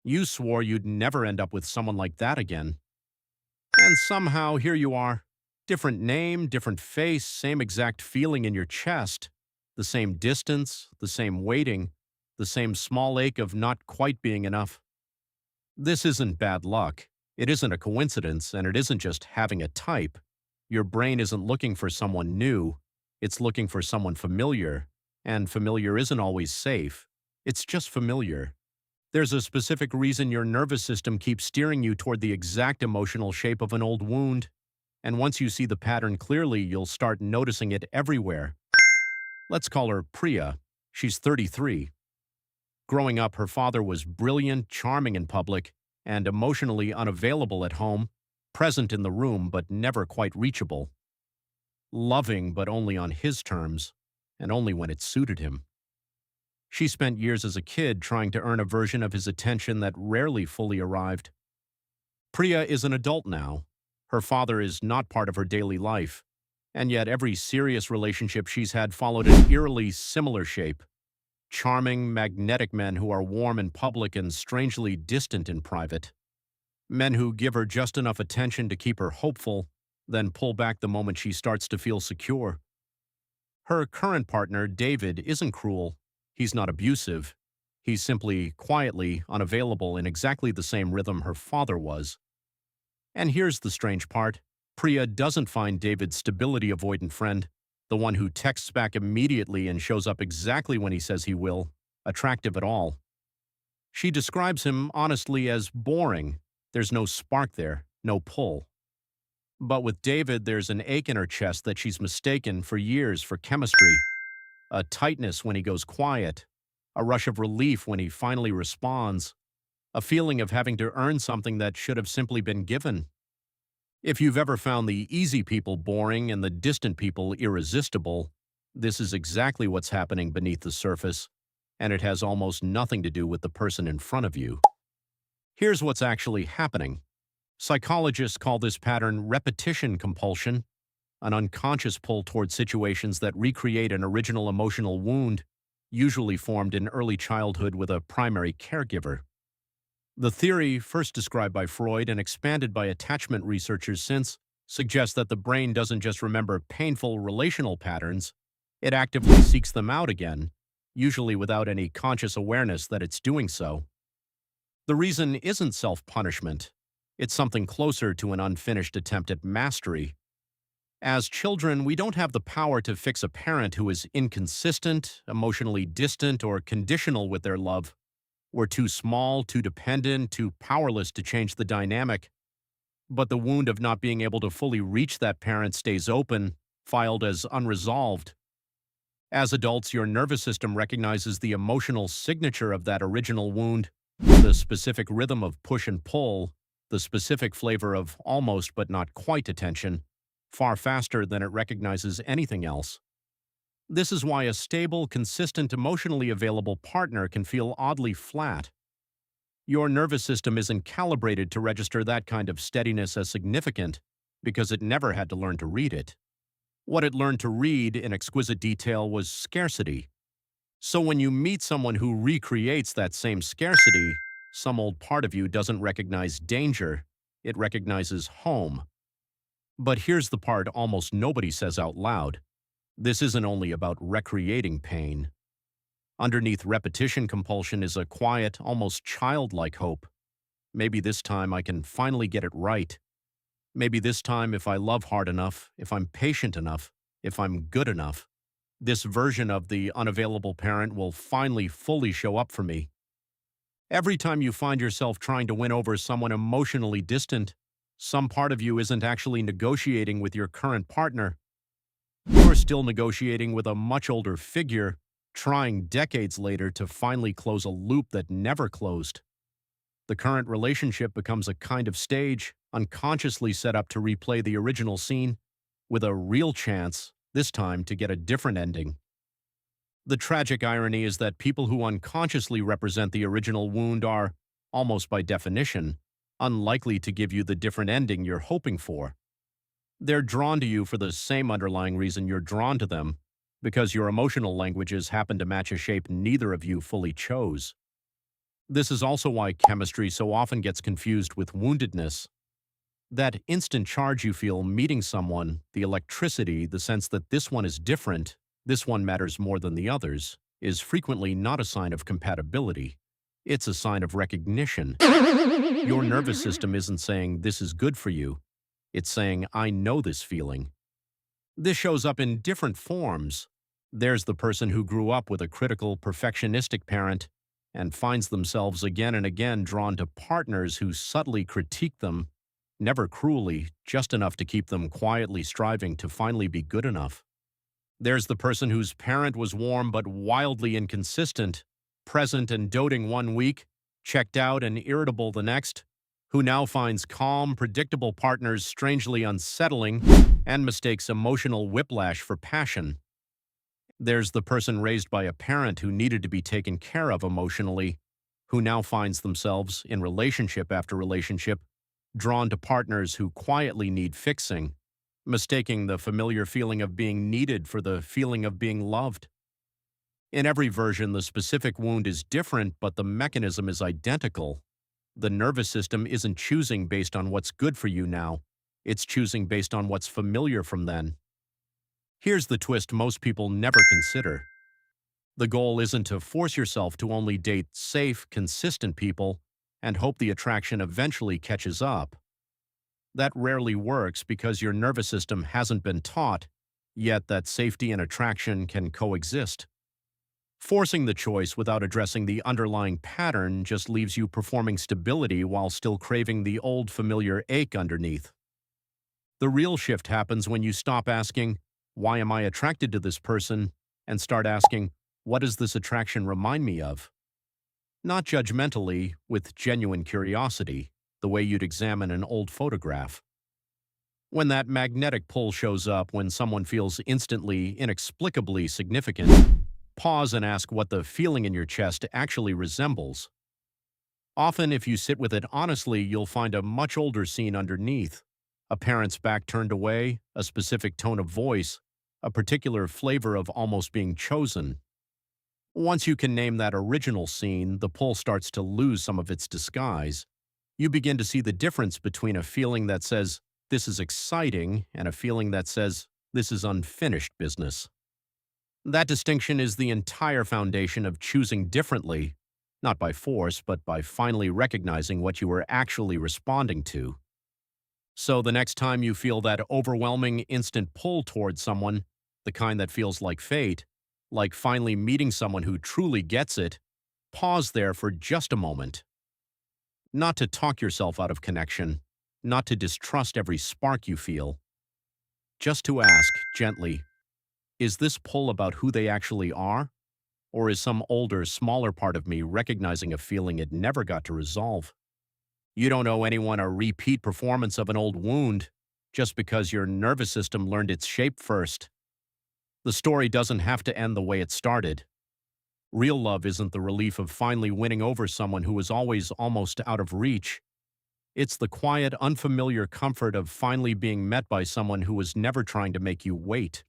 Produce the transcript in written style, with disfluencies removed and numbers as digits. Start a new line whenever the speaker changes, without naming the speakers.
You swore you'd never end up with someone like that again. And somehow here you are. Different name, different face, same exact feeling in your chest. The same distance, the same waiting, the same small ache of not quite being enough. This isn't bad luck. It isn't a coincidence, and it isn't just having a type. Your brain isn't looking for someone new. It's looking for someone familiar. And familiar isn't always safe. It's just familiar. There's a specific reason your nervous system keeps steering you toward the exact emotional shape of an old wound. And once you see the pattern clearly, you'll start noticing it everywhere. Let's call her Priya. She's 33. Growing up, her father was brilliant, charming in public, and emotionally unavailable at home, present in the room but never quite reachable. Loving but only on his terms, and only when it suited him. She spent years as a kid trying to earn a version of his attention that rarely fully arrived. Priya is an adult now. Her father is not part of her daily life, and yet every serious relationship she's had followed an eerily similar shape. Charming, magnetic men who are warm in public and strangely distant in private. Men who give her just enough attention to keep her hopeful, then pull back the moment she starts to feel secure. Her current partner, David, isn't cruel. He's not abusive. He's simply quietly unavailable in exactly the same rhythm her father was. And here's the strange part. Priya doesn't find David's stability-avoidant friend, the one who texts back immediately and shows up exactly when he says he will, attractive at all. She describes him honestly as boring. There's no spark there, no pull. But with David, there's an ache in her chest that she's mistaken for years for chemistry. A tightness when he goes quiet, a rush of relief when he finally responds, a feeling of having to earn something that should have simply been given. If you've ever found the easy people boring and the distant people irresistible, this is exactly what's happening beneath the surface, and it has almost nothing to do with the person in front of you. Here's what's actually happening. Psychologists call this pattern repetition compulsion, an unconscious pull toward situations that recreate an original emotional wound, usually formed in early childhood with a primary caregiver. The theory, first described by Freud and expanded by attachment researchers since, suggests that the brain doesn't just remember painful relational patterns, it actively seeks them out again, usually without any conscious awareness that it's doing so. The reason isn't self-punishment. It's something closer to an unfinished attempt at mastery. As children, we don't have the power to fix a parent who is inconsistent, emotionally distant, or conditional with their love. We're too small, too dependent, too powerless to change the dynamic. But the wound of not being able to fully reach that parent stays open, filed as unresolved. As adults, your nervous system recognizes the emotional signature of that original wound, the specific rhythm of push and pull, the specific flavor of almost but not quite attention, far faster than it recognizes anything else. This is why a stable, consistent, emotionally available partner can feel oddly flat. Your nervous system isn't calibrated to register that kind of steadiness as significant because it never had to learn to read it. What it learned to read in exquisite detail was scarcity. So when you meet someone who recreates that same scarcity, some old part of you doesn't recognize danger, it recognizes home. But here's the part almost nobody says out loud. This isn't only about recreating pain. Underneath repetition compulsion is a quiet, almost childlike hope. Maybe this time I can finally get it right. Maybe this time, if I love hard enough, if I'm patient enough, if I'm good enough, this version of the unavailable parent will finally fully show up for me. Every time you find yourself trying to win over someone emotionally distant, some part of you isn't actually negotiating with your current partner. You're still negotiating with a much older figure, trying decades later to finally close a loop that never closed. The current relationship becomes a kind of stage, unconsciously set up to replay the original scene, with a real chance, this time, to get a different ending. The tragic irony is that people who unconsciously represent the original wound are, almost by definition, unlikely to give you the different ending you're hoping for. They're drawn to you for the same underlying reason you're drawn to them, because your emotional languages happen to match a shape neither of you fully chose. This is also why chemistry so often gets confused with woundedness. That instant charge you feel meeting someone, the electricity, the sense that this one is different, this one matters more than the others, is frequently not a sign of compatibility. It's a sign of recognition. Your nervous system isn't saying this is good for you. It's saying, I know this feeling. This shows up in different forms. There's the person who grew up with a critical, perfectionistic parent and finds themselves again and again drawn to partners who subtly critique them, never cruelly, just enough to keep them quietly striving to finally be good enough. There's the person whose parent was warm but wildly inconsistent, present and doting one week, checked out and irritable the next, who now finds calm, predictable partners strangely unsettling and mistakes emotional whiplash for passion. There's the person raised by a parent who needed to be taken care of emotionally, who now finds themselves, in relationship after relationship, drawn to partners who quietly need fixing, mistaking the familiar feeling of being needed for the feeling of being loved. In every version, the specific wound is different, but the mechanism is identical. The nervous system isn't choosing based on what's good for you now. It's choosing based on what's familiar from then. Here's the twist most people never consider. The goal isn't to force yourself to only date safe, consistent people and hope the attraction eventually catches up. That rarely works because your nervous system hasn't been taught yet that safety and attraction can coexist. Forcing the choice without addressing the underlying pattern just leaves you performing stability while still craving the old familiar ache underneath. The real shift happens when you stop asking, why am I attracted to this person? And start asking, what does this attraction remind me of? Not judgmentally, with genuine curiosity, the way you'd examine an old photograph. When that magnetic pull shows up, when someone feels instantly, inexplicably significant, pause and ask what the feeling in your chest actually resembles. Often, if you sit with it honestly, you'll find a much older scene underneath. A parent's back turned away, a specific tone of voice, a particular flavor of almost being chosen. Once you can name that original scene, the pull starts to lose some of its disguise. You begin to see the difference between a feeling that says, this is exciting, and a feeling that says, this is unfinished business. That distinction is the entire foundation of choosing differently, not by force, but by finally recognizing what you are actually responding to. So the next time you feel that overwhelming instant pull towards someone, the kind that feels like fate, like finally meeting someone who truly gets it, pause there for just a moment. Not to talk yourself out of connection, not to distrust every spark you feel, just to ask, gently, is this pull about who they actually are? Or is some older, smaller part of me recognizing a feeling it never got to resolve? You don't owe anyone a repeat performance of an old wound just because your nervous system learned its shape first. The story doesn't have to end the way it started. Real love isn't the relief of finally winning over someone who was always almost out of reach. It's the quiet, unfamiliar comfort of finally being met by someone who was never trying to make you wait.